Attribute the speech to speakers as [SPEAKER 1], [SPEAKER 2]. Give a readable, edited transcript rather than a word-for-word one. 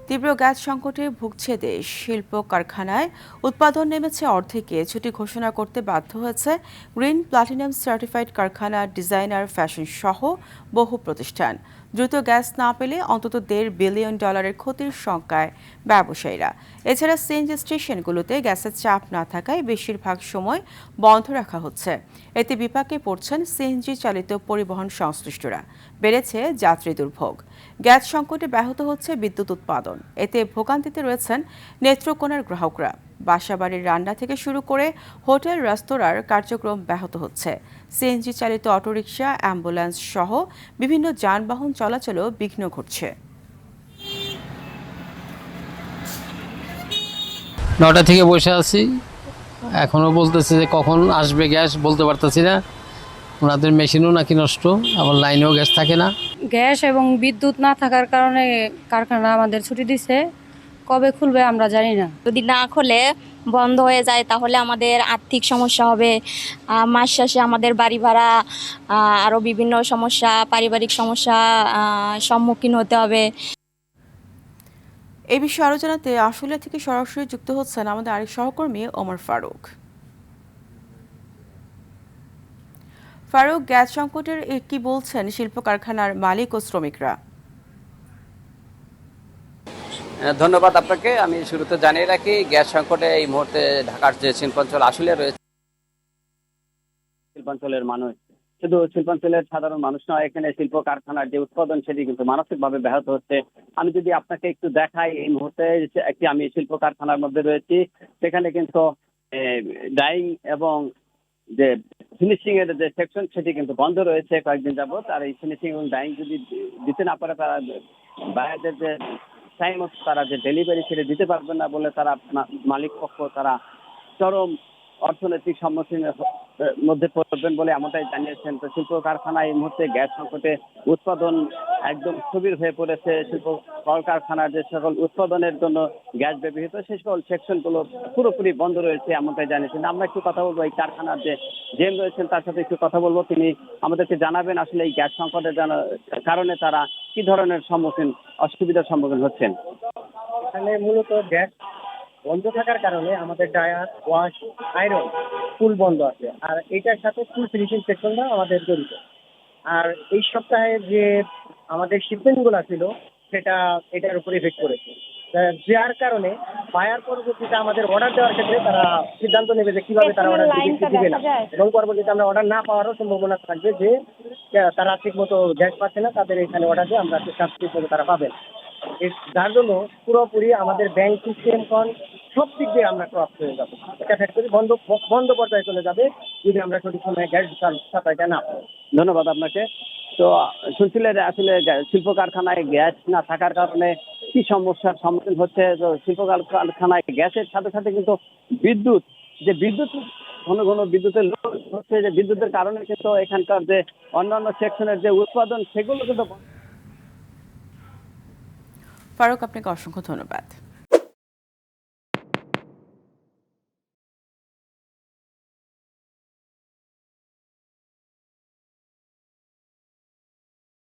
[SPEAKER 1] তীব্র গ্যাস সংকটে ভুগছে দেশ। শিল্প কারখানায় উৎপাদন নেমেছে অর্ধেকে। ছুটি ঘোষণা করতে বাধ্য হয়েছে গ্রিন প্লাটিনাম সার্টিফাইড কারখানা, ডিজাইনার, ফ্যাশন সহ বহু প্রতিষ্ঠান। দ্রুত গ্যাস না পেলে অন্তত $1.5 বিলিয়ন ক্ষতির শঙ্কায় ব্যবসায়ীরা। এছাড়া সিএনজি স্টেশনগুলোতে গ্যাসের চাপ না থাকায় বেশিরভাগ সময় বন্ধ রাখা হচ্ছে। এতে বিপাকে পড়ছেন সিএনজি চালিত পরিবহন সংশ্লিষ্টরা। বেড়েছে যাত্রী দুর্ভোগ। গ্যাস সংকটে ব্যাহত হচ্ছে বিদ্যুৎ উৎপাদন। এতে ভোগান্তিতে রয়েছেন নেত্রকোনার গ্রাহকরা। বাসাবাড়ির রান্না থেকে শুরু করে হোটেল, রেস্তোরাঁর কার্যক্রম ব্যাহত হচ্ছে। সিএনজি চালিত অটোরিকশা, অ্যাম্বুলেন্স সহ বিভিন্ন যানবাহন চলাচলেও বিঘ্ন ঘটছে।
[SPEAKER 2] 9টা থেকে বসে আছি, এখনও বলতেছে যে কখন আসবে গ্যাস, বলতে পারতেছি না। ওনাদের মেশিনও নাকি নষ্ট, আবার লাইনেও গ্যাস থাকে না।
[SPEAKER 3] গ্যাস এবং বিদ্যুৎ না থাকার কারণে কারখানা আমাদের ছুটি দিছে, কবে খুলবে আমরা জানি না।
[SPEAKER 4] যদি না খোলে, বন্ধ হয়ে যায়, তাহলে আমাদের আর্থিক সমস্যা হবে। মাস শেষে আমাদের বাড়ি ভাড়া, আরও বিভিন্ন সমস্যা, পারিবারিক সমস্যা সম্মুখীন হতে হবে।
[SPEAKER 1] এই বিষয়ে আরও জানাতে আশুলিয়া থেকে সরাসরি যুক্ত হচ্ছেন আমাদের আরেক সহকর্মী ওমর ফারুক। ফারুক, গ্যাস সংকটের কি বলছেন শিল্প কারখানার মালিক ও শ্রমিকরা?
[SPEAKER 5] ধন্যবাদ আপনাকে। আমি শুরুতে জানিয়ে রাখি, গ্যাস সংকটে এই মুহূর্তে ঢাকার যে শিল্পাঞ্চল আশুলিয়া রয়েছে, শিল্পাঞ্চলের মানুষ শুধু শিল্পাঞ্চলের সাধারণ মানুষ নয়, এখানে শিল্প কারখানার যে উৎপাদন সেটি কিন্তু মানসিকভাবে ব্যাহত হচ্ছে। আমি যদি আপনাকে একটু দেখাই, এই মুহূর্তে আমি শিল্প কারখানার মধ্যে রয়েছি। সেখানে কিন্তু ডাইং এবং যে ফিনিশিং এর যে সেকশন সেটি কিন্তু বন্ধ রয়েছে কয়েকদিন যাবত। আর এই ফিনিশিং এবং ডাইং যদি দিতে না পারে, তারা বাইরের যে টাইম তারা যে ডেলিভারি সেটা দিতে পারবে না বলে তারা মালিক পক্ষ তারা চরম অর্থনৈতিক সম্মুখীনের মধ্যে পড়বেন বলে এমনটাই জানিয়েছেন। তো শিল্প কারখানা এই মুহূর্তে গ্যাস সংকটে উৎপাদন একদম স্থবির হয়ে পড়েছে। শিল্প কলকারখানার যে সকল উৎপাদনের জন্য গ্যাস ব্যবহৃত সেই সকল সেকশনগুলো পুরোপুরি বন্ধ রয়েছে এমনটাই জানিয়েছেন। আমরা একটু কথা বলবো এই কারখানার যে জেম রয়েছেন তার সাথে একটু কথা বলবো। তিনি আমাদেরকে জানাবেন আসলে এই গ্যাস সংকটের কারণে তারা কি ধরনের অসুবিধার সম্মুখীন হচ্ছেন।
[SPEAKER 6] এখানে মূলত গ্যাস বন্ধ থাকার কারণে আমাদের ডায়ার, ওয়াশ, আয়রন ফুল বন্ধ আছে। আর এটার সাথে ফুল ফিনিশিং সেকশনটা আমাদের জড়িত। আর এই সপ্তাহে যে আমাদের শিপমেন্ট গুলা ছিল সেটা এটার উপর ইফেক্ট করেছে, যার কারণে বায়ার পরবর্তীতে আমাদের অর্ডার দেওয়ার ক্ষেত্রে তারা সিদ্ধান্ত নেবে যে কিভাবে তারা অর্ডার দিবে না, এবং পরবর্তীতে আমরা অর্ডার না পাওয়ারও সম্ভাবনা থাকবে যে তারা ঠিক মতো গ্যাস পাচ্ছে না, তাদের এখানে অর্ডার দিয়ে আমরা ঠিক মতো তারা পাবেন। যার জন্য পুরোপুরি আমাদের ব্যাংক সিস্টেম সব দিক দিয়ে আমরা ক্রস হয়ে যাবো। এটা ফ্যাক্টরি বন্ধ পর্যায়ে চলে যাবে যদি আমরা সঠিক সময়ে গ্যাস সাপ্লাইটা না পাই।
[SPEAKER 5] ধন্যবাদ আপনাকে। তো শুনছিলেন আসলে শিল্প কারখানায় গ্যাস না থাকার কারণে কি সমস্যার সম্মুখীন হচ্ছে। তো শিল্প কারখানায় গ্যাসের সাথে সাথে কিন্তু বিদ্যুৎ ঘন ঘন বিদ্যুতের লোড হচ্ছে, যে বিদ্যুতের কারণে কিন্তু এখানকার যে অন্যান্য সেকশনের যে উৎপাদন সেগুলো কিন্তু।
[SPEAKER 1] ফারুক, আপনাকে অসংখ্য ধন্যবাদ।